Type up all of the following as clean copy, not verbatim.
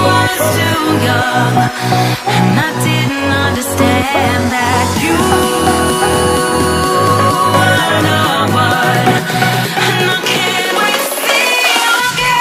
was too young, and I didn't understand that you were no one, and I can't wait to see you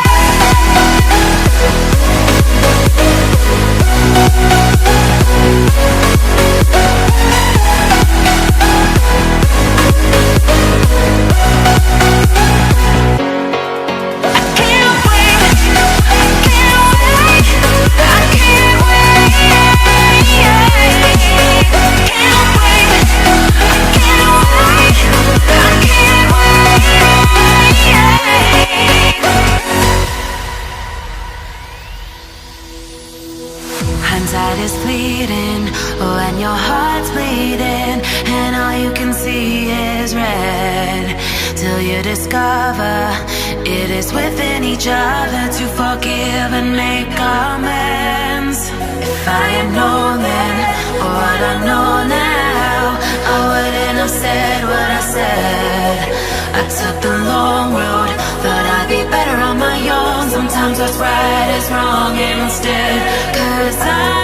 hindsight is fleeting when your heart's bleeding and all you can see is red, till you discover it is within each other to forgive and make amends. If I had known then what I know now, I wouldn't have said what I said. I took the long road, thought I'd be better on my own. Sometimes what's right is wrong instead, 'cause I